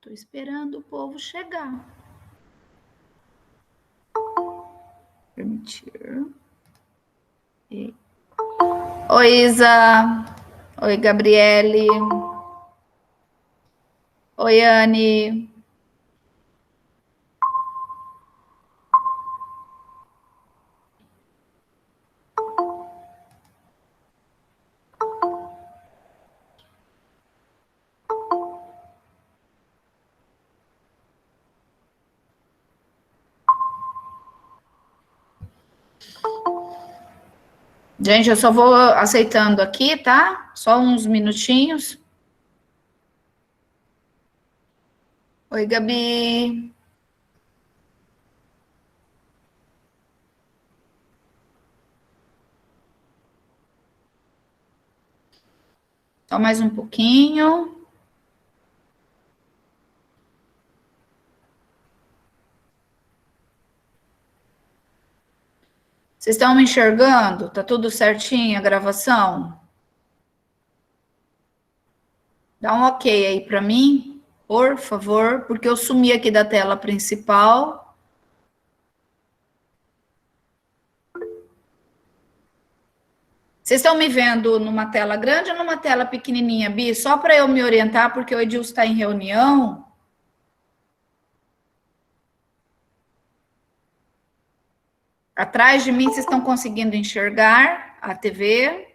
Estou esperando o povo chegar. Permitir. Oi, Isa. Oi, Gabriele. Oi, Anne. Gente, eu só vou aceitando aqui, tá? Só uns minutinhos. Oi, Gabi. Só mais um pouquinho. Vocês estão me enxergando? Tá tudo certinho a gravação? Dá um ok aí para mim, por favor, porque eu sumi aqui da tela principal. Vocês estão me vendo numa tela grande ou numa tela pequenininha, Bi? Só para eu me orientar, porque o Edilson está em reunião. Atrás de mim, vocês estão conseguindo enxergar a TV?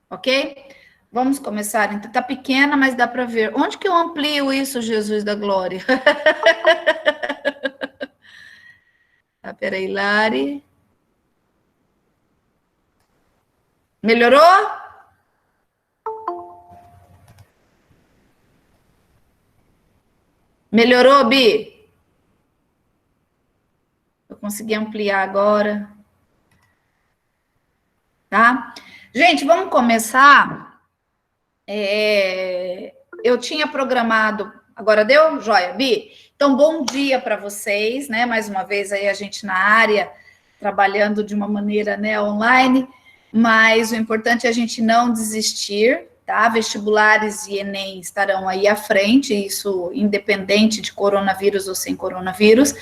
Ok? Vamos começar. Então, tá pequena, mas dá para ver. Onde que eu amplio isso, Jesus da glória? Tá, peraí, Lari. Melhorou? Melhorou, Bi? Eu consegui ampliar agora. Tá? Gente, vamos começar. Eu tinha programado. Agora deu? Joia, Bi? Então, bom dia para vocês, né? Mais uma vez aí a gente na área, trabalhando de uma maneira, né, online, mas o importante é a gente não desistir, tá? Vestibulares e Enem estarão aí à frente, isso independente de coronavírus ou sem coronavírus,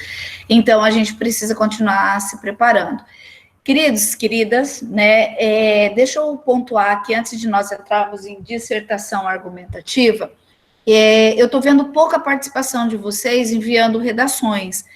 então a gente precisa continuar se preparando. Queridos, queridas, né, deixa eu pontuar aqui, antes de nós entrarmos em dissertação argumentativa, eu estou vendo pouca participação de vocês enviando redações.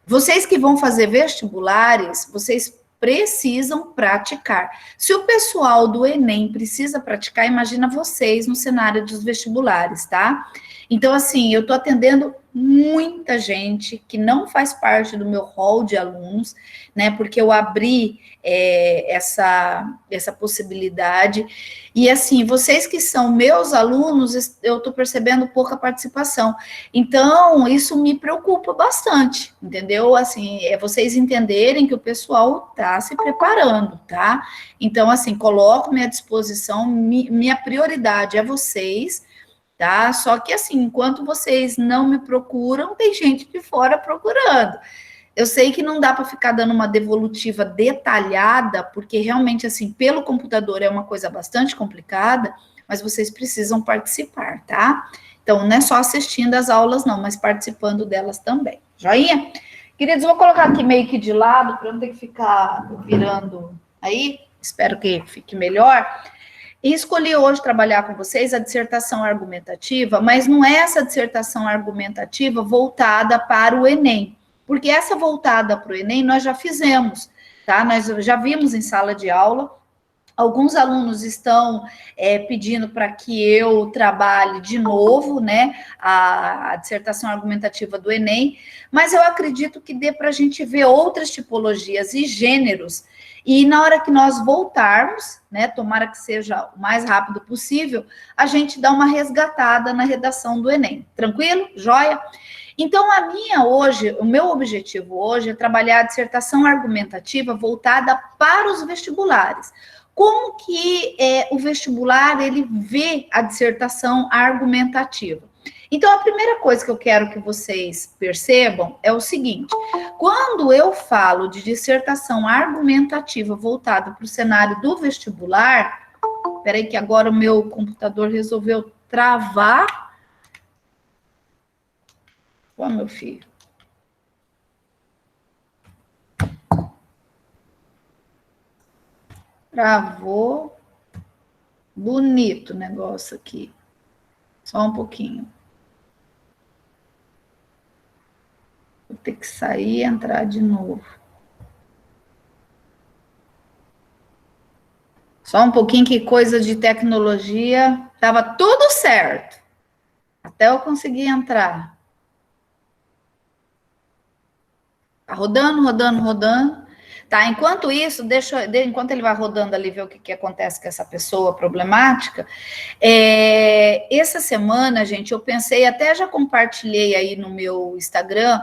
Vocês que vão fazer vestibulares, vocês precisam praticar. Se o pessoal do Enem precisa praticar, imagina vocês no cenário dos vestibulares, tá? Então, assim, eu estou atendendo muita gente que não faz parte do meu hall de alunos, né? Porque eu abri essa possibilidade. E, assim, vocês que são meus alunos, eu estou percebendo pouca participação. Então, isso me preocupa bastante, entendeu? Assim, vocês entenderem que o pessoal está se preparando, tá? Então, assim, coloco-me à disposição, minha prioridade é vocês, tá? Só que, assim, enquanto vocês não me procuram, tem gente de fora procurando. Eu sei que não dá para ficar dando uma devolutiva detalhada, porque realmente, assim, pelo computador é uma coisa bastante complicada, mas vocês precisam participar, tá? Então, não é só assistindo as aulas, não, mas participando delas também. Joinha? Queridos, eu vou colocar aqui meio que de lado, para não ter que ficar virando aí. Espero que fique melhor. E escolhi hoje trabalhar com vocês a dissertação argumentativa, mas não é essa dissertação argumentativa voltada para o Enem, porque essa voltada para o Enem nós já fizemos, tá? Nós já vimos em sala de aula. Alguns alunos estão pedindo para que eu trabalhe de novo, né, a dissertação argumentativa do Enem, mas eu acredito que dê para a gente ver outras tipologias e gêneros, e na hora que nós voltarmos, né, tomara que seja o mais rápido possível, a gente dá uma resgatada na redação do Enem. Tranquilo? Joia? Então, o meu objetivo hoje é trabalhar a dissertação argumentativa voltada para os vestibulares. Como que o vestibular, ele vê a dissertação argumentativa? Então, a primeira coisa que eu quero que vocês percebam é o seguinte: quando eu falo de dissertação argumentativa voltada para o cenário do vestibular, peraí que agora o meu computador resolveu travar. Ó, meu filho. Travou. Bonito o negócio aqui. Só um pouquinho. Vou ter que sair e entrar de novo. Só um pouquinho, que coisa de tecnologia. Tava tudo certo. Até eu conseguir entrar. Tá rodando, rodando, rodando. Tá, enquanto isso, enquanto ele vai rodando ali, ver o que acontece com essa pessoa problemática. Essa semana, gente, eu pensei, até já compartilhei aí no meu Instagram,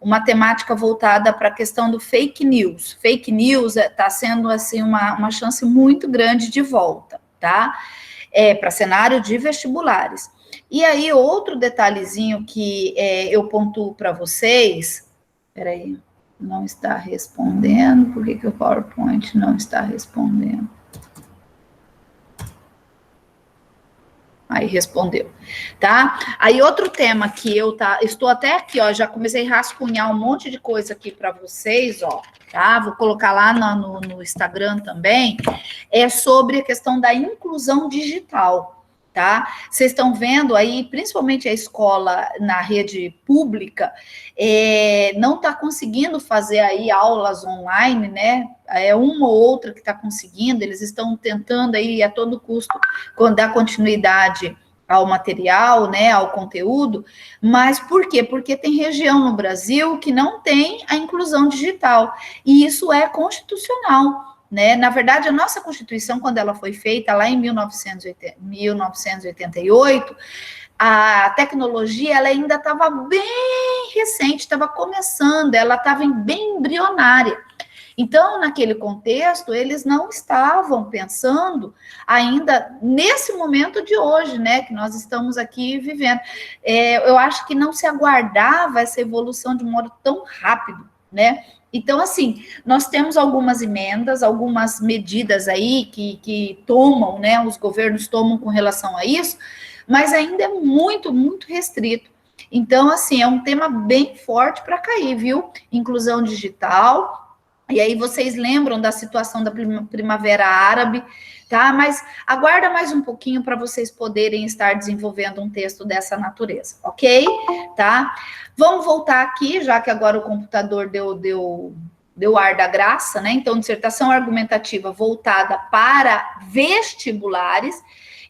uma temática voltada para a questão do fake news. Fake news está sendo, assim, uma chance muito grande de volta, tá? Para cenário de vestibulares. E aí, outro detalhezinho que eu pontuo para vocês, peraí, não está respondendo, por que o PowerPoint não está respondendo? Aí respondeu, tá? Aí outro tema que estou até aqui, ó, já comecei a rascunhar um monte de coisa aqui para vocês, ó, tá? Vou colocar lá no Instagram também, é sobre a questão da inclusão digital, tá? Vocês estão vendo aí, principalmente a escola na rede pública, não está conseguindo fazer aí aulas online, né? É uma ou outra que está conseguindo, eles estão tentando aí a todo custo dar continuidade ao material, né, ao conteúdo, mas por quê? Porque tem região no Brasil que não tem a inclusão digital, e isso é constitucional, né? Na verdade, a nossa Constituição, quando ela foi feita lá em 1988, a tecnologia ela ainda estava bem recente, estava começando, ela estava bem embrionária. Então, naquele contexto, eles não estavam pensando ainda nesse momento de hoje, né, que nós estamos aqui vivendo. Eu acho que não se aguardava essa evolução de um modo tão rápido, né? Então, assim, nós temos algumas emendas, algumas medidas aí que tomam, né, os governos tomam com relação a isso, mas ainda é muito, muito restrito. Então, assim, é um tema bem forte para cair, viu? Inclusão digital. E aí vocês lembram da situação da Primavera Árabe, tá? Mas aguarda mais um pouquinho para vocês poderem estar desenvolvendo um texto dessa natureza, ok? Tá? Vamos voltar aqui, já que agora o computador deu ar da graça, né? Então, dissertação argumentativa voltada para vestibulares.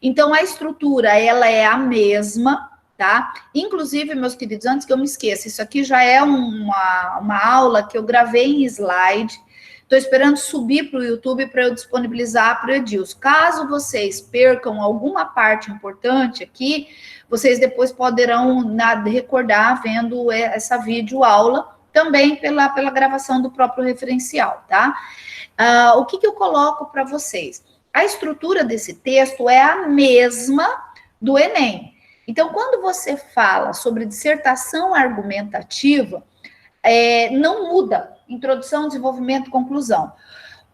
Então, a estrutura, ela é a mesma, tá? Inclusive, meus queridos, antes que eu me esqueça, isso aqui já é uma aula que eu gravei em slide. Estou esperando subir para o YouTube para eu disponibilizar para o Edilson. Caso vocês percam alguma parte importante aqui, vocês depois poderão recordar vendo essa videoaula, também pela gravação do próprio referencial, tá? O que eu coloco para vocês? A estrutura desse texto é a mesma do Enem. Então, quando você fala sobre dissertação argumentativa, não muda. Introdução, desenvolvimento, conclusão.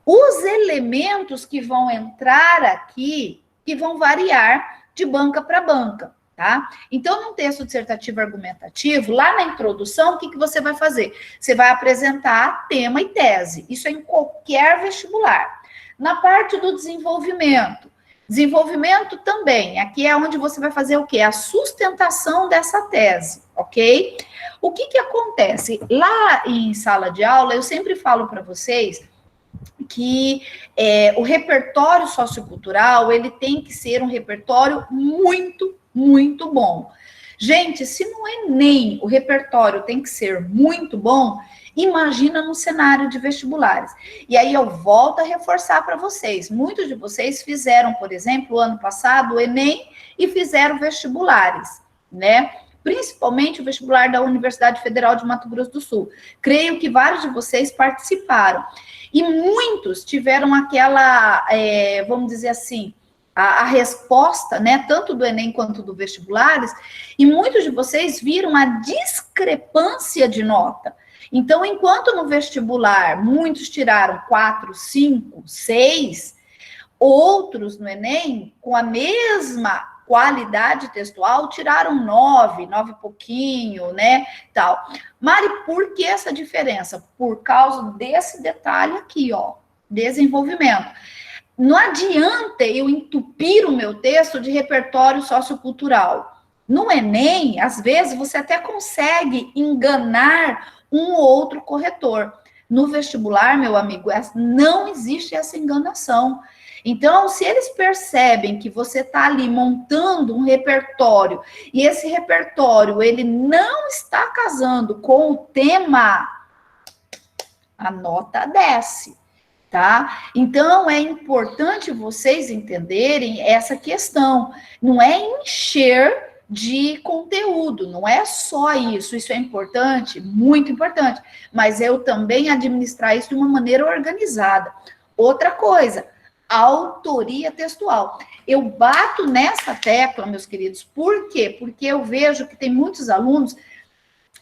Os elementos que vão entrar aqui, que vão variar de banca para banca, tá? Então, num texto dissertativo argumentativo, lá na introdução, o que você vai fazer? Você vai apresentar tema e tese. Isso é em qualquer vestibular. Na parte do desenvolvimento, desenvolvimento também, aqui é onde você vai fazer o quê? A sustentação dessa tese, ok? O que acontece? Lá em sala de aula, eu sempre falo para vocês que o repertório sociocultural, ele tem que ser um repertório muito, muito bom. Gente, se no Enem o repertório tem que ser muito bom, imagina no cenário de vestibulares. E aí eu volto a reforçar para vocês. Muitos de vocês fizeram, por exemplo, ano passado o Enem e fizeram vestibulares, né? Principalmente o vestibular da Universidade Federal de Mato Grosso do Sul. Creio que vários de vocês participaram. E muitos tiveram aquela, vamos dizer assim, a resposta, né, tanto do Enem quanto do vestibulares, e muitos de vocês viram a discrepância de nota. Então, enquanto no vestibular muitos tiraram 4, 5, 6, Outros no Enem, com a mesma qualidade textual, tiraram 9 e pouquinho, né, tal. Mari, por que essa diferença? Por causa desse detalhe aqui, ó, desenvolvimento. Não adianta eu entupir o meu texto de repertório sociocultural. No Enem, às vezes, você até consegue enganar um ou outro corretor. No vestibular, meu amigo, não existe essa enganação. Então, se eles percebem que você está ali montando um repertório e esse repertório ele não está casando com o tema, a nota desce. Tá? Então, é importante vocês entenderem essa questão. Não é encher de conteúdo, não é só isso. Isso é importante, muito importante. Mas eu também administrar isso de uma maneira organizada. Outra coisa, autoria textual. Eu bato nessa tecla, meus queridos. Por quê? Porque eu vejo que tem muitos alunos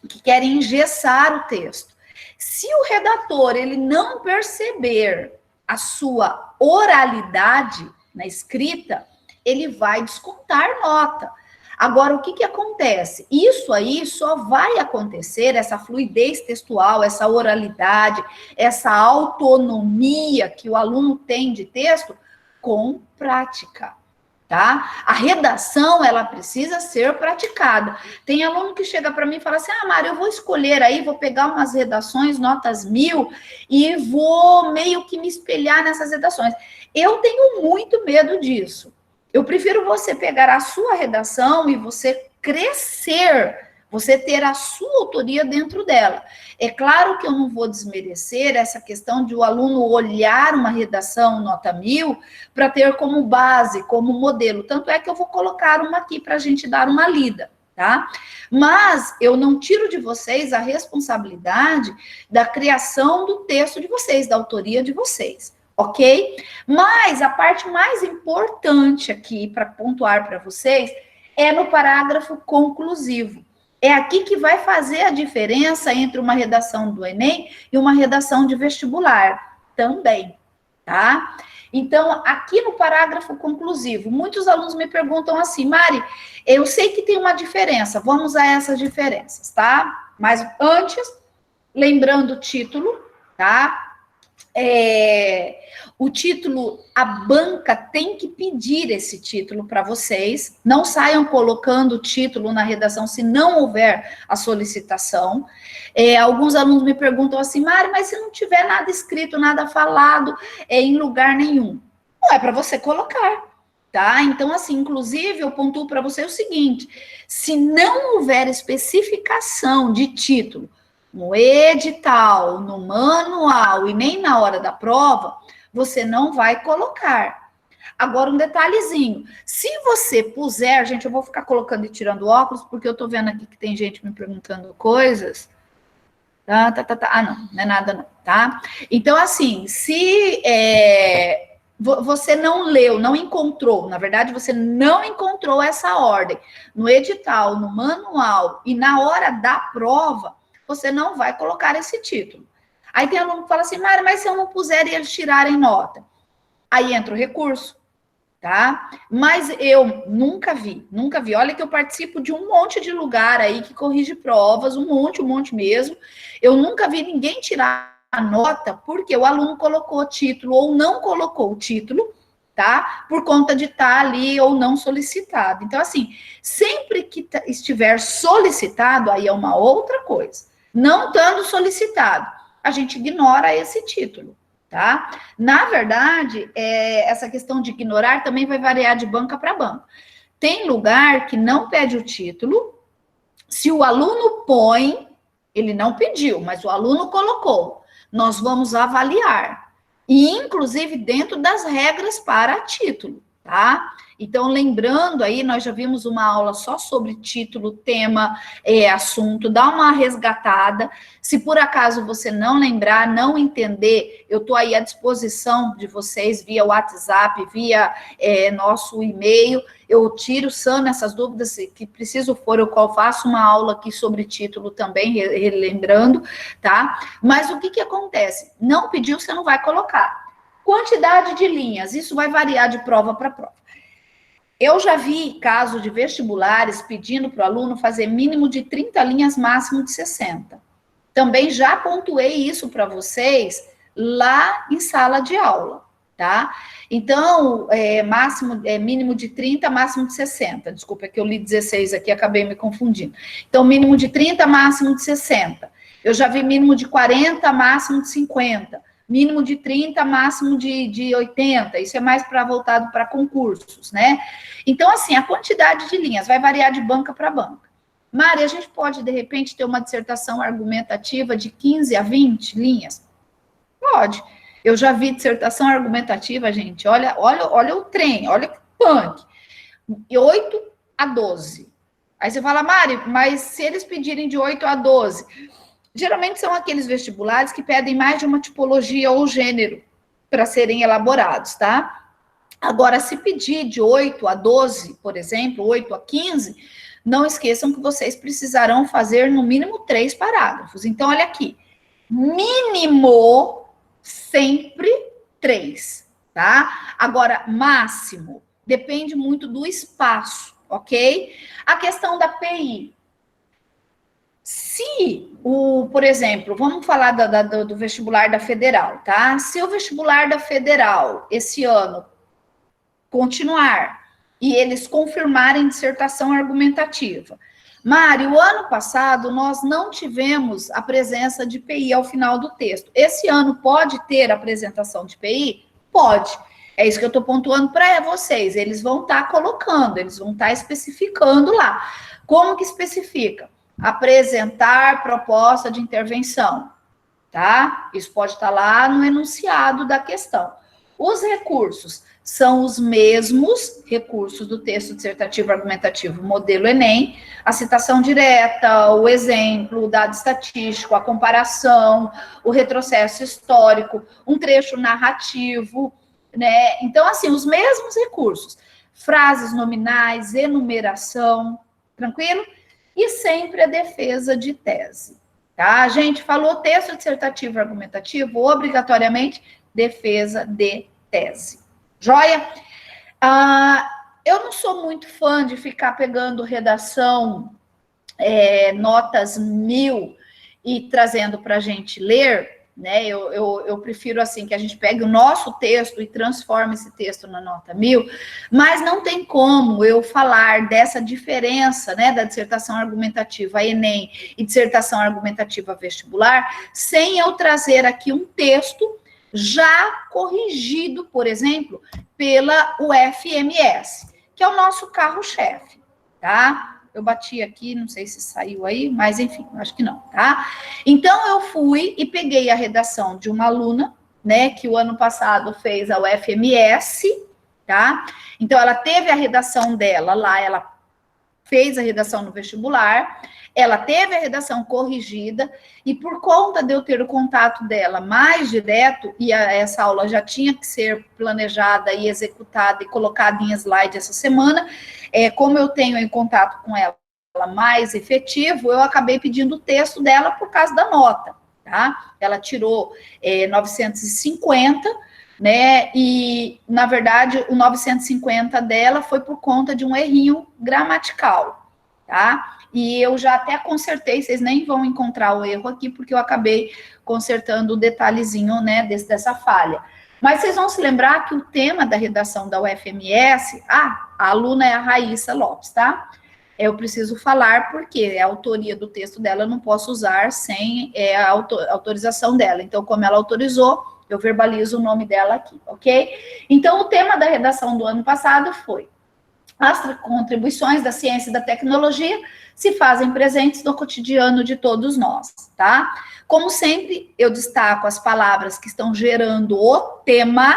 que querem engessar o texto. Se o redator ele não perceber a sua oralidade na escrita, ele vai descontar nota. Agora, o que acontece? Isso aí só vai acontecer, essa fluidez textual, essa oralidade, essa autonomia que o aluno tem de texto, com prática. Tá? A redação, ela precisa ser praticada. Tem aluno que chega para mim e fala assim, Mari, eu vou escolher aí, vou pegar umas redações, notas 1000, e vou meio que me espelhar nessas redações. Eu tenho muito medo disso. Eu prefiro você pegar a sua redação e você crescer, você ter a sua autoria dentro dela. É claro que eu não vou desmerecer essa questão de o aluno olhar uma redação nota 1000 para ter como base, como modelo. Tanto é que eu vou colocar uma aqui para a gente dar uma lida, tá? Mas eu não tiro de vocês a responsabilidade da criação do texto de vocês, da autoria de vocês, ok? Mas a parte mais importante aqui para pontuar para vocês é no parágrafo conclusivo. É aqui que vai fazer a diferença entre uma redação do Enem e uma redação de vestibular também, tá? Então, aqui no parágrafo conclusivo, muitos alunos me perguntam assim, Mari, eu sei que tem uma diferença, vamos a essas diferenças, tá? Mas antes, lembrando o título, tá? O título, a banca tem que pedir esse título para vocês, não saiam colocando o título na redação se não houver a solicitação. Alguns alunos me perguntam assim, Mari, mas se não tiver nada escrito, nada falado, em lugar nenhum, não é para você colocar, tá? Então, assim, inclusive, eu pontuo para você o seguinte, se não houver especificação de título, no edital, no manual e nem na hora da prova, você não vai colocar. Agora, um detalhezinho. Se você puser, gente, eu vou ficar colocando e tirando óculos, porque eu tô vendo aqui que tem gente me perguntando coisas. Não é nada não, tá? Então, assim, se você não leu, não encontrou, na verdade, você não encontrou essa ordem no edital, no manual e na hora da prova, você não vai colocar esse título. Aí tem aluno que fala assim, Mari, mas se eu não puser e eles tirarem nota? Aí entra o recurso, tá? Mas eu nunca vi. Olha que eu participo de um monte de lugar aí que corrige provas, um monte mesmo. Eu nunca vi ninguém tirar a nota porque o aluno colocou o título ou não colocou o título, tá? Por conta de estar ali ou não solicitado. Então, assim, sempre que estiver solicitado, aí é uma outra coisa. Não estando solicitado, a gente ignora esse título, tá? Na verdade, essa questão de ignorar também vai variar de banca para banca. Tem lugar que não pede o título, se o aluno põe, ele não pediu, mas o aluno colocou, nós vamos avaliar. E, inclusive, dentro das regras para título, tá? Então, lembrando aí, nós já vimos uma aula só sobre título, tema, assunto, dá uma resgatada. Se por acaso você não lembrar, não entender, eu estou aí à disposição de vocês via WhatsApp, via nosso e-mail. Eu tiro, sano essas dúvidas, que preciso for, eu faço uma aula aqui sobre título também, relembrando, tá? Mas o que acontece? Não pediu, você não vai colocar. Quantidade de linhas, isso vai variar de prova para prova. Eu já vi caso de vestibulares pedindo para o aluno fazer mínimo de 30 linhas, máximo de 60. Também já pontuei isso para vocês lá em sala de aula, tá? Então, mínimo de 30, máximo de 60. Desculpa, é que eu li 16 aqui, acabei me confundindo. Então, mínimo de 30, máximo de 60. Eu já vi mínimo de 40, máximo de 50. Mínimo de 30, máximo de 80. Isso é mais voltado para concursos, né? Então, assim, a quantidade de linhas vai variar de banca para banca. Mari, a gente pode, de repente, ter uma dissertação argumentativa de 15 a 20 linhas? Pode. Eu já vi dissertação argumentativa, gente, olha o trem, olha que punk. 8 a 12. Aí você fala, Mari, mas se eles pedirem de 8 a 12... Geralmente são aqueles vestibulares que pedem mais de uma tipologia ou gênero para serem elaborados, tá? Agora, se pedir de 8 a 12, por exemplo, 8 a 15, não esqueçam que vocês precisarão fazer no mínimo 3 parágrafos. Então, olha aqui, mínimo sempre 3, tá? Agora, máximo, depende muito do espaço, ok? A questão da PI. Se por exemplo, vamos falar do vestibular da Federal, tá? Se o vestibular da Federal, esse ano, continuar, e eles confirmarem dissertação argumentativa. Mari, o ano passado, nós não tivemos a presença de PI ao final do texto. Esse ano pode ter apresentação de PI? Pode. É isso que eu estou pontuando para vocês. Eles vão estar colocando, eles vão estar especificando lá. Como que especifica? Apresentar proposta de intervenção, tá? Isso pode estar lá no enunciado da questão. Os recursos são os mesmos recursos do texto dissertativo argumentativo modelo Enem, a citação direta, o exemplo, o dado estatístico, a comparação, o retrocesso histórico, um trecho narrativo, né? Então, assim, os mesmos recursos, frases nominais, enumeração, tranquilo? E sempre a defesa de tese, tá? A gente falou texto dissertativo argumentativo, obrigatoriamente defesa de tese. Joia? Eu não sou muito fã de ficar pegando redação, notas 1000 e trazendo para a gente ler, né? Eu prefiro assim que a gente pegue o nosso texto e transforme esse texto na nota 1000, mas não tem como eu falar dessa diferença, né, da dissertação argumentativa Enem e dissertação argumentativa vestibular sem eu trazer aqui um texto já corrigido, por exemplo, pela UFMS, que é o nosso carro-chefe, tá? Eu bati aqui, não sei se saiu aí, mas enfim, acho que não, tá? Então, eu fui e peguei a redação de uma aluna, né, que o ano passado fez a UFMS, tá? Então, ela teve a redação dela lá, ela fez a redação no vestibular, ela teve a redação corrigida, e por conta de eu ter o contato dela mais direto, e essa aula já tinha que ser planejada e executada e colocada em slide essa semana, como eu tenho em contato com ela mais efetivo, eu acabei pedindo o texto dela por causa da nota, tá? Ela tirou 950, né, e, na verdade, o 950 dela foi por conta de um errinho gramatical, tá? E eu já até consertei, vocês nem vão encontrar o erro aqui, porque eu acabei consertando o detalhezinho, né, dessa falha. Mas vocês vão se lembrar que o tema da redação da UFMS, a aluna é a Raíssa Lopes, tá? Eu preciso falar porque a autoria do texto dela eu não posso usar sem a autorização dela. Então, como ela autorizou, eu verbalizo o nome dela aqui, ok? Então, o tema da redação do ano passado foi: as contribuições da ciência e da tecnologia se fazem presentes no cotidiano de todos nós, tá? Como sempre, eu destaco as palavras que estão gerando o tema,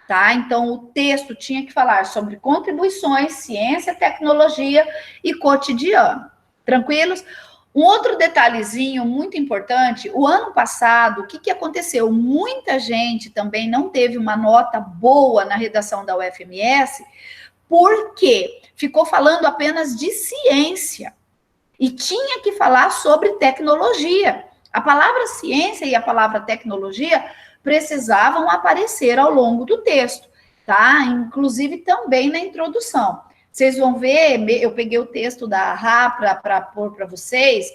tá? Então, o texto tinha que falar sobre contribuições, ciência, tecnologia e cotidiano. Tranquilos? Um outro detalhezinho muito importante, o ano passado, o que aconteceu? Muita gente também não teve uma nota boa na redação da UFMS, porque ficou falando apenas de ciência e tinha que falar sobre tecnologia. A palavra ciência e a palavra tecnologia precisavam aparecer ao longo do texto, tá? Inclusive também na introdução. Vocês vão ver, eu peguei o texto da Rá para pôr para vocês,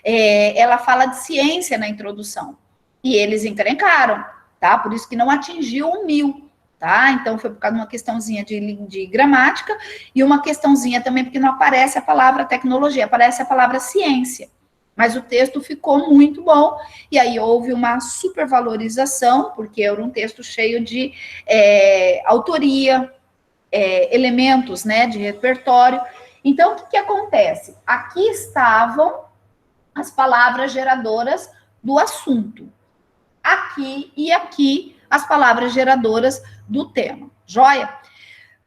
ela fala de ciência na introdução, e eles encrencaram, tá? Por isso que não atingiu o 1000, tá? Então, foi por causa de uma questãozinha de gramática, e uma questãozinha também, porque não aparece a palavra tecnologia, aparece a palavra ciência. Mas o texto ficou muito bom, e aí houve uma supervalorização, porque era um texto cheio de autoria, elementos, né, de repertório. Então, o que acontece? Aqui estavam as palavras geradoras do assunto. Aqui e aqui as palavras geradoras do tema. Joia?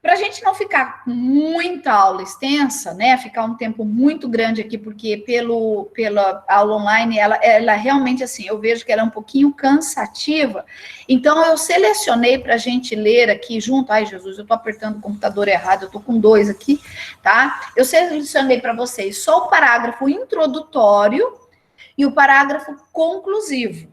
Para a gente não ficar muita aula extensa, né, ficar um tempo muito grande aqui, porque pela aula online, ela realmente, assim, eu vejo que ela é um pouquinho cansativa, então eu selecionei para a gente ler aqui junto, ai Jesus, eu estou apertando o computador errado, eu estou com 2 aqui, tá? Eu selecionei para vocês só o parágrafo introdutório e o parágrafo conclusivo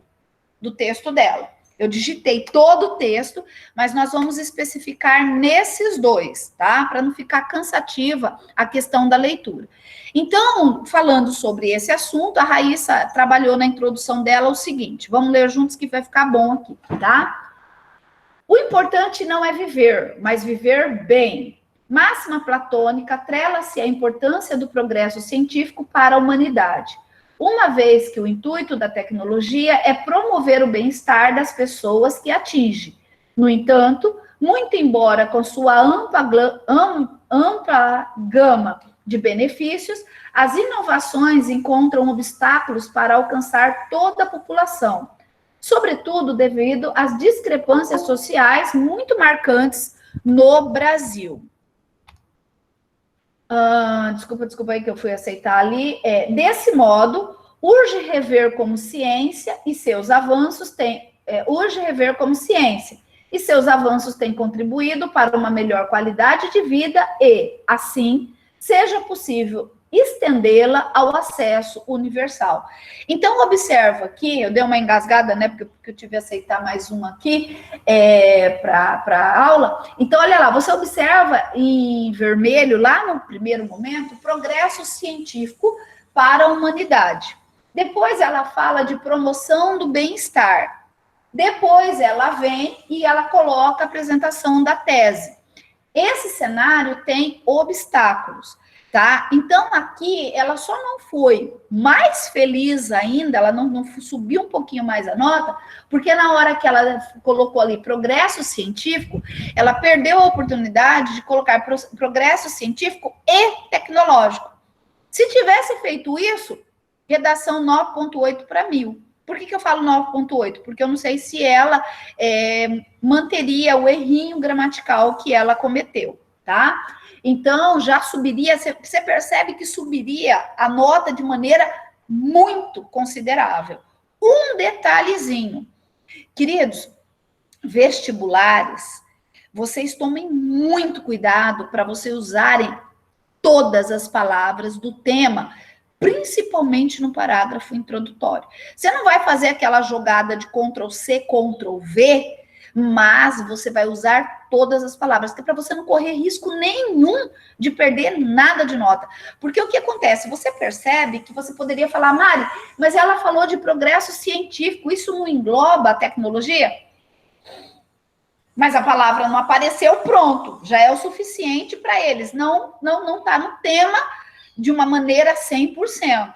do texto dela. Eu digitei todo o texto, mas nós vamos especificar nesses 2, tá? Para não ficar cansativa a questão da leitura. Então, falando sobre esse assunto, a Raíssa trabalhou na introdução dela o seguinte, vamos ler juntos que vai ficar bom aqui, tá? O importante não é viver, mas viver bem. Máxima platônica atrela-se à importância do progresso científico para a humanidade, uma vez que o intuito da tecnologia é promover o bem-estar das pessoas que atinge. No entanto, muito embora com sua ampla gama de benefícios, as inovações encontram obstáculos para alcançar toda a população, sobretudo devido às discrepâncias sociais muito marcantes no Brasil. Desculpa aí que eu fui aceitar ali. Desse modo, urge rever como ciência e seus avanços têm contribuído para uma melhor qualidade de vida e, assim, seja possível estendê-la ao acesso universal. Então, observa aqui, eu dei uma engasgada, né, porque eu tive que aceitar mais uma aqui para a aula. Então, olha lá, você observa em vermelho, lá no primeiro momento, progresso científico para a humanidade. Depois ela fala de promoção do bem-estar. Depois ela vem e ela coloca a apresentação da tese. Esse cenário tem obstáculos, tá? Então, aqui, ela só não foi mais feliz ainda, ela não subiu um pouquinho mais a nota, porque na hora que ela colocou ali progresso científico, ela perdeu a oportunidade de colocar progresso científico e tecnológico. Se tivesse feito isso, redação 9,8 para 1000. Por que eu falo 9,8? Porque eu não sei se ela manteria o errinho gramatical que ela cometeu, tá? Então, já subiria, você percebe que subiria a nota de maneira muito considerável. Um detalhezinho. Queridos, vestibulares, vocês tomem muito cuidado para vocês usarem todas as palavras do tema, principalmente no parágrafo introdutório. Você não vai fazer aquela jogada de Ctrl+C, Ctrl+V, mas você vai usar todas as palavras, que é para você não correr risco nenhum de perder nada de nota. Porque o que acontece? Você percebe que você poderia falar, Mari, mas ela falou de progresso científico, isso não engloba a tecnologia? Mas a palavra não apareceu, pronto, já é o suficiente para eles. Não está no tema de uma maneira 100%.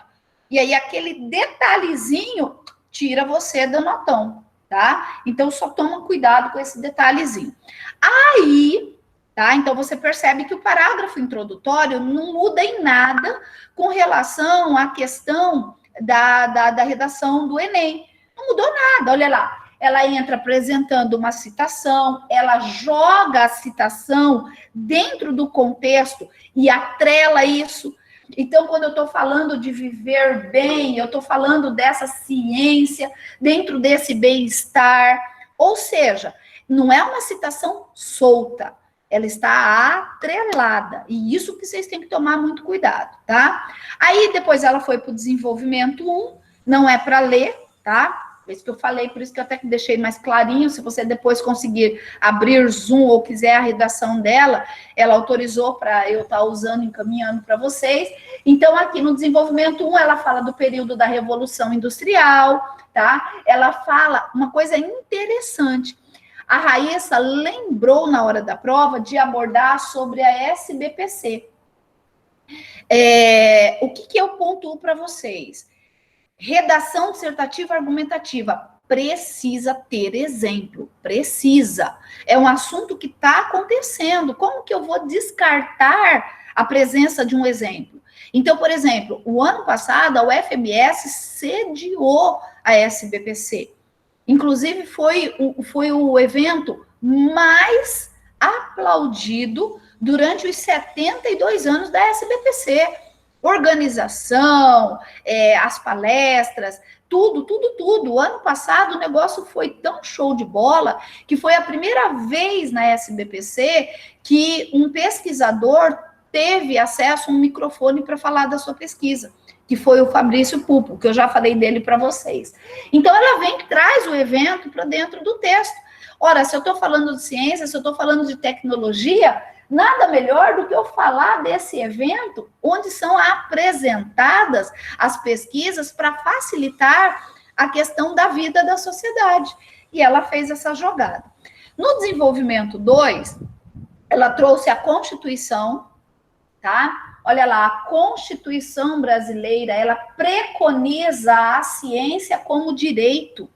E aí, aquele detalhezinho tira você do notão, tá? Então, só toma cuidado com esse detalhezinho. Aí, tá? Então, você percebe que o parágrafo introdutório não muda em nada com relação à questão da redação do Enem. Não mudou nada, olha lá. Ela entra apresentando uma citação, ela joga a citação dentro do contexto e atrela isso. Então, quando eu estou falando de viver bem, eu estou falando dessa ciência, dentro desse bem-estar. Ou seja, não é uma citação solta, ela está atrelada. E isso que vocês têm que tomar muito cuidado, tá? Aí, depois ela foi para o desenvolvimento 1, não é para ler, tá? isso que eu falei, por isso que eu até deixei mais clarinho, se você depois conseguir abrir Zoom ou quiser a redação dela, ela autorizou para eu estar usando, encaminhando para vocês. Então, aqui no desenvolvimento 1, ela fala do período da Revolução Industrial, tá? Ela fala uma coisa interessante. A Raíssa lembrou, na hora da prova, de abordar sobre a SBPC. O que eu pontuo para vocês? Redação dissertativa argumentativa precisa ter exemplo, precisa. É um assunto que está acontecendo. Como que eu vou descartar a presença de um exemplo? Então, por exemplo, o ano passado, a UFMS sediou a SBPC. Inclusive, foi o evento mais aplaudido durante os 72 anos da SBPC. Organização, as palestras, tudo. O ano passado o negócio foi tão show de bola que foi a primeira vez na SBPC que um pesquisador teve acesso a um microfone para falar da sua pesquisa, que foi o Fabrício Pupo, que eu já falei dele para vocês. Então, ela vem e traz o evento para dentro do texto. Ora, se eu estou falando de ciência, se eu estou falando de tecnologia, nada melhor do que eu falar desse evento, onde são apresentadas as pesquisas para facilitar a questão da vida da sociedade. E ela fez essa jogada. No desenvolvimento 2, ela trouxe a Constituição, tá? Olha lá, a Constituição brasileira, ela preconiza a ciência como direito.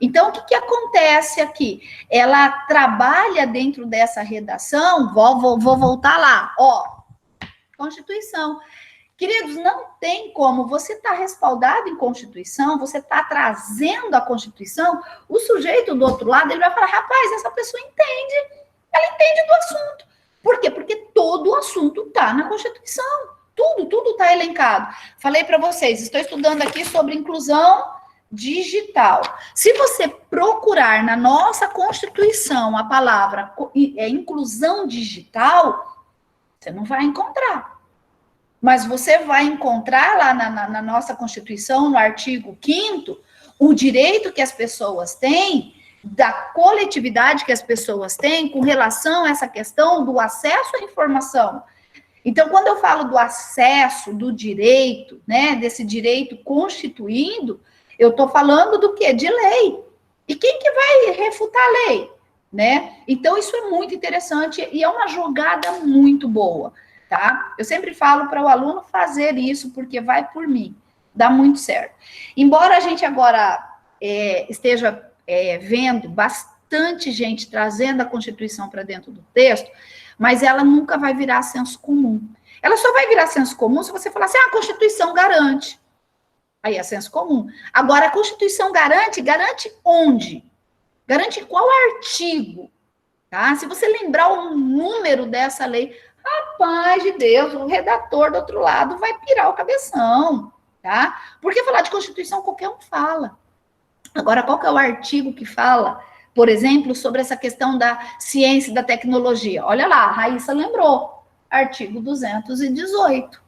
Então, o que acontece aqui? Ela trabalha dentro dessa redação, vou voltar lá, Constituição. Queridos, não tem como, você está respaldado em Constituição, você está trazendo a Constituição, o sujeito do outro lado, ele vai falar, rapaz, essa pessoa entende, ela entende do assunto. Por quê? Porque todo o assunto está na Constituição. Tudo está elencado. Falei para vocês, estou estudando aqui sobre inclusão digital. Se você procurar na nossa Constituição a palavra inclusão digital, você não vai encontrar. Mas você vai encontrar lá na nossa Constituição, no artigo 5º, o direito que as pessoas têm, da coletividade que as pessoas têm com relação a essa questão do acesso à informação. Então, quando eu falo do acesso, do direito, né, desse direito constituído, eu estou falando do quê? De lei. E quem que vai refutar a lei? Né? Então, isso é muito interessante e é uma jogada muito boa, tá? Eu sempre falo para o aluno fazer isso, porque vai por mim, dá muito certo. Embora a gente agora esteja vendo bastante gente trazendo a Constituição para dentro do texto, mas ela nunca vai virar senso comum. Ela só vai virar senso comum se você falar assim, a Constituição garante. Aí é senso comum. Agora, a Constituição garante onde? Garante em qual artigo? Tá? Se você lembrar o número dessa lei, rapaz de Deus, o redator do outro lado vai pirar o cabeção, tá? Porque falar de Constituição qualquer um fala. Agora, qual que é o artigo que fala, por exemplo, sobre essa questão da ciência e da tecnologia? Olha lá, a Raíssa lembrou, artigo 218,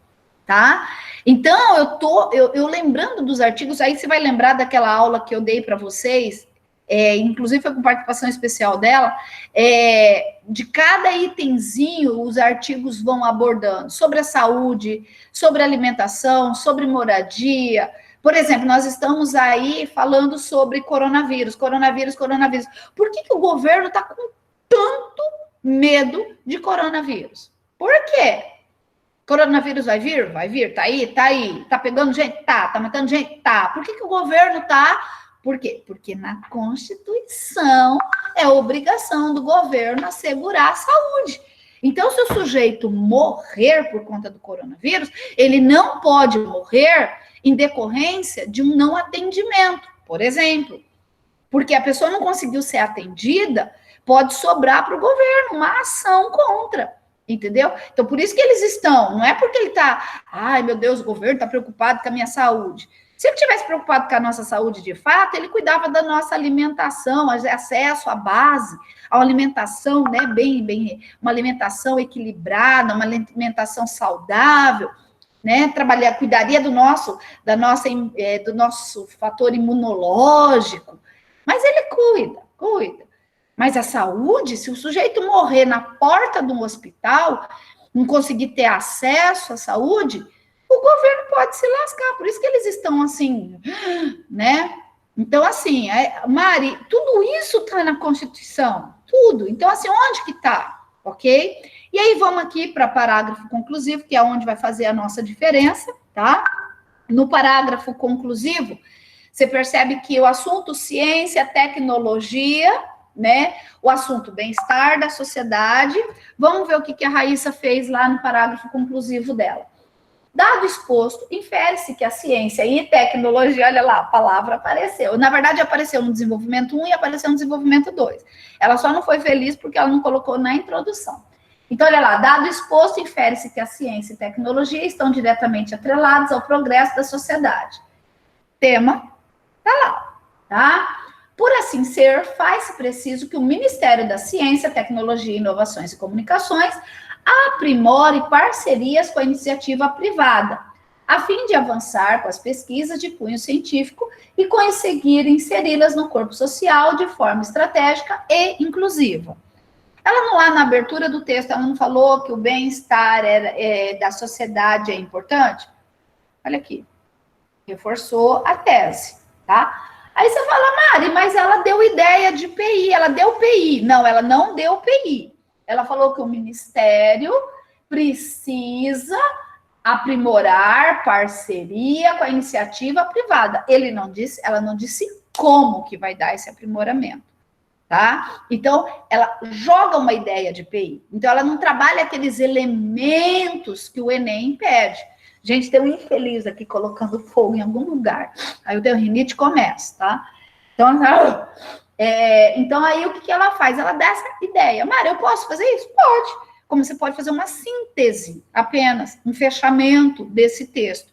tá? Então, eu lembrando dos artigos, aí você vai lembrar daquela aula que eu dei para vocês, inclusive foi com participação especial dela, de cada itemzinho os artigos vão abordando, sobre a saúde, sobre a alimentação, sobre moradia. Por exemplo, nós estamos aí falando sobre coronavírus. Por que o governo está com tanto medo de coronavírus? Por quê? Coronavírus vai vir? Vai vir, tá aí. Tá pegando gente? Tá matando gente? Tá. Por que o governo tá? Por quê? Porque na Constituição é obrigação do governo assegurar a saúde. Então, se o sujeito morrer por conta do coronavírus, ele não pode morrer em decorrência de um não atendimento, por exemplo. Porque a pessoa não conseguiu ser atendida, pode sobrar para o governo uma ação contra, entendeu? Então, por isso que eles estão, não é porque ele está, ai meu Deus, o governo está preocupado com a minha saúde. Se ele tivesse preocupado com a nossa saúde de fato, ele cuidava da nossa alimentação, acesso à base, a uma alimentação, né, uma alimentação equilibrada, uma alimentação saudável. né? Cuidaria do nosso fator imunológico, mas ele cuida. Mas a saúde, se o sujeito morrer na porta de um hospital, não conseguir ter acesso à saúde, o governo pode se lascar. Por isso que eles estão assim, né? Então, assim, Mari, tudo isso está na Constituição, tudo. Então, assim, onde que está? Ok? E aí, vamos aqui para parágrafo conclusivo, que é onde vai fazer a nossa diferença, tá? No parágrafo conclusivo, você percebe que o assunto ciência, tecnologia, né? O assunto bem-estar da sociedade. Vamos ver o que a Raíssa fez lá no parágrafo conclusivo dela. Dado exposto, infere-se que a ciência e tecnologia, olha lá, a palavra apareceu. Na verdade, apareceu no desenvolvimento 1 e apareceu no desenvolvimento 2. Ela só não foi feliz porque ela não colocou na introdução. Então, olha lá, dado exposto, infere-se que a ciência e tecnologia estão diretamente atrelados ao progresso da sociedade. Tema, tá lá, tá? Por assim ser, faz-se preciso que o Ministério da Ciência, Tecnologia, Inovações e Comunicações aprimore parcerias com a iniciativa privada, a fim de avançar com as pesquisas de cunho científico e conseguir inseri-las no corpo social de forma estratégica e inclusiva. Ela lá na abertura do texto, ela não falou que o bem-estar da sociedade é importante? Olha aqui, reforçou a tese, tá? Aí você fala, Mari, mas ela deu ideia de PI, ela deu PI. Não, ela não deu PI. Ela falou que o Ministério precisa aprimorar parceria com a iniciativa privada. Ela não disse como que vai dar esse aprimoramento, tá? Então, ela joga uma ideia de PI. Então, ela não trabalha aqueles elementos que o Enem pede. Gente, tem um infeliz aqui colocando fogo em algum lugar. Aí o teu rinite começa, tá? Então, aí o que ela faz? Ela dá essa ideia. Mari, eu posso fazer isso? Pode. Como você pode fazer uma síntese apenas, um fechamento desse texto,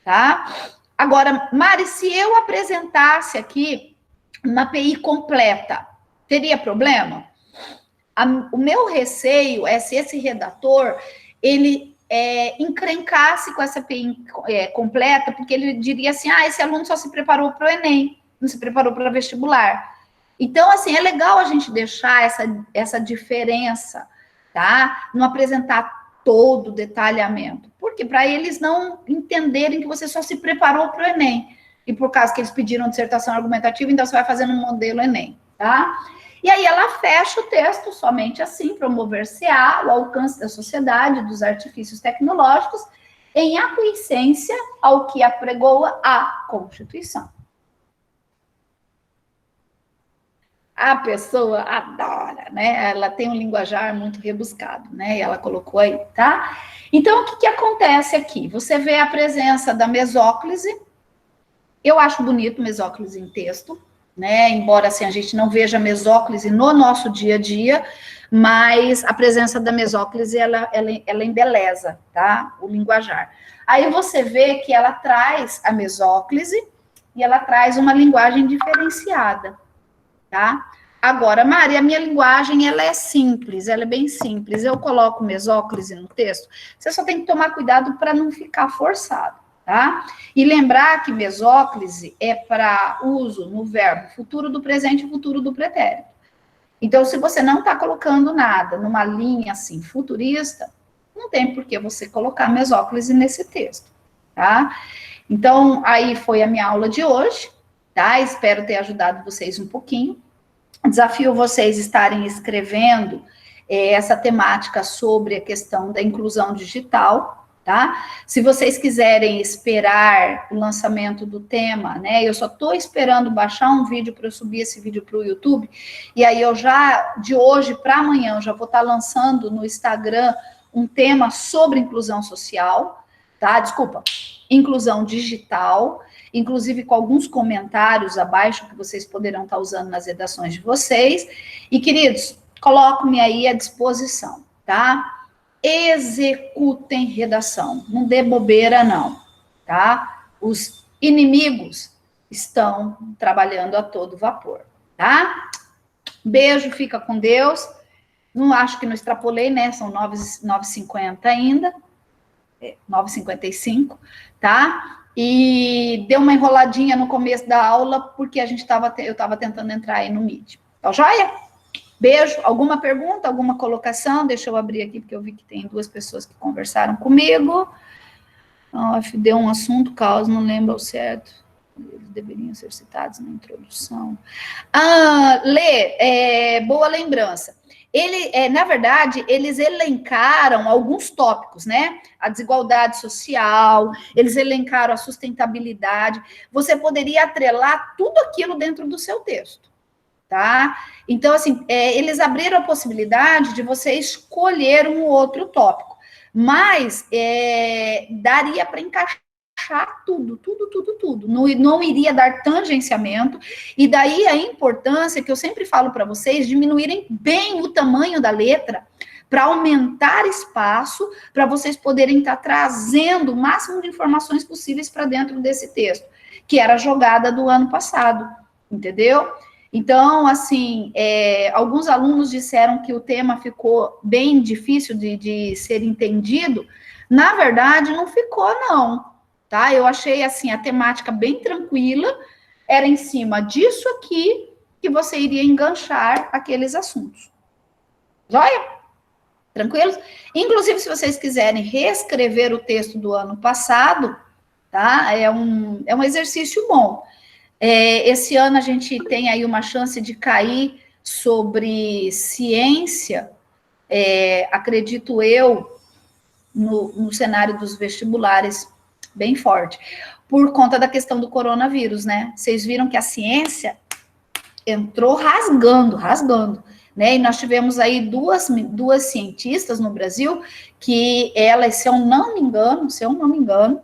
tá? Agora, Mari, se eu apresentasse aqui uma PI completa, teria problema? O meu receio é se esse redator, ele encrencasse com essa PI completa, porque ele diria assim, esse aluno só se preparou para o Enem, não se preparou para o vestibular. Então, assim, é legal a gente deixar essa diferença, tá? Não apresentar todo o detalhamento. Porque para eles não entenderem que você só se preparou para o Enem. E por causa que eles pediram dissertação argumentativa, então você vai fazendo um modelo Enem, tá? E aí ela fecha o texto somente assim, promover-se-á o alcance da sociedade, dos artifícios tecnológicos, em aquiescência ao que apregoa a Constituição. A pessoa adora, né? Ela tem um linguajar muito rebuscado, né? E ela colocou aí, tá? Então, o que acontece aqui? Você vê a presença da mesóclise. Eu acho bonito mesóclise em texto, né? Embora assim a gente não veja mesóclise no nosso dia a dia, mas a presença da mesóclise ela embeleza, tá? O linguajar. Aí você vê que ela traz a mesóclise e ela traz uma linguagem diferenciada. Tá? Agora, Mari, a minha linguagem, ela é simples, ela é bem simples. Eu coloco mesóclise no texto, você só tem que tomar cuidado para não ficar forçado, tá? E lembrar que mesóclise é para uso no verbo futuro do presente e futuro do pretérito. Então, se você não está colocando nada numa linha assim, futurista, não tem por que você colocar mesóclise nesse texto, tá? Então, aí foi a minha aula de hoje, tá? Espero ter ajudado vocês um pouquinho. Desafio vocês estarem escrevendo essa temática sobre a questão da inclusão digital, tá? Se vocês quiserem esperar o lançamento do tema, né? Eu só estou esperando baixar um vídeo para eu subir esse vídeo para o YouTube, e aí eu já, de hoje para amanhã, eu já vou estar lançando no Instagram um tema sobre inclusão social, tá? Desculpa, inclusão digital, inclusive com alguns comentários abaixo que vocês poderão estar usando nas redações de vocês. E, queridos, coloco-me aí à disposição, tá? Executem redação, não dê bobeira não, tá? Os inimigos estão trabalhando a todo vapor, tá? Beijo, fica com Deus. Não acho que não extrapolei, né? São 9h50 ainda. 9h55, tá? E deu uma enroladinha no começo da aula, porque eu estava tentando entrar aí no Meet. Tá joia? Beijo. Alguma pergunta, alguma colocação? Deixa eu abrir aqui, porque eu vi que tem 2 pessoas que conversaram comigo. Deu um assunto, caos, não lembro ao certo. Eles deveriam ser citados na introdução. Lê, boa lembrança. Na verdade, eles elencaram alguns tópicos, né? A desigualdade social, eles elencaram a sustentabilidade. Você poderia atrelar tudo aquilo dentro do seu texto, tá? Então, assim, eles abriram a possibilidade de você escolher um outro tópico, mas daria para encaixar tudo. Não iria dar tangenciamento, e daí a importância que eu sempre falo para vocês, diminuírem bem o tamanho da letra, para aumentar espaço, para vocês poderem estar trazendo o máximo de informações possíveis para dentro desse texto, que era a jogada do ano passado, entendeu? Então, assim, alguns alunos disseram que o tema ficou bem difícil de ser entendido. Na verdade, não ficou, não, tá? Eu achei, assim, a temática bem tranquila, era em cima disso aqui que você iria enganchar aqueles assuntos. Joia? Tranquilos? Inclusive, se vocês quiserem reescrever o texto do ano passado, tá? É um exercício bom. Esse ano a gente tem aí uma chance de cair sobre ciência, acredito eu, no cenário dos vestibulares, bem forte, por conta da questão do coronavírus, né? Vocês viram que a ciência entrou rasgando, né? E nós tivemos aí duas cientistas no Brasil que elas, se eu não me engano,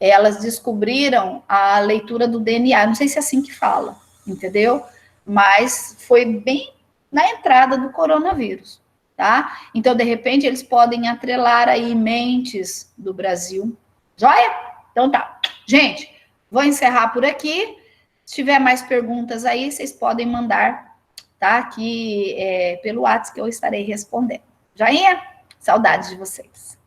elas descobriram a leitura do DNA, não sei se é assim que fala, entendeu? Mas foi bem na entrada do coronavírus, tá? Então, de repente, eles podem atrelar aí mentes do Brasil. Joia? Então tá. Gente, vou encerrar por aqui. Se tiver mais perguntas aí, vocês podem mandar, tá? Aqui pelo WhatsApp que eu estarei respondendo. Joinha? Saudades de vocês.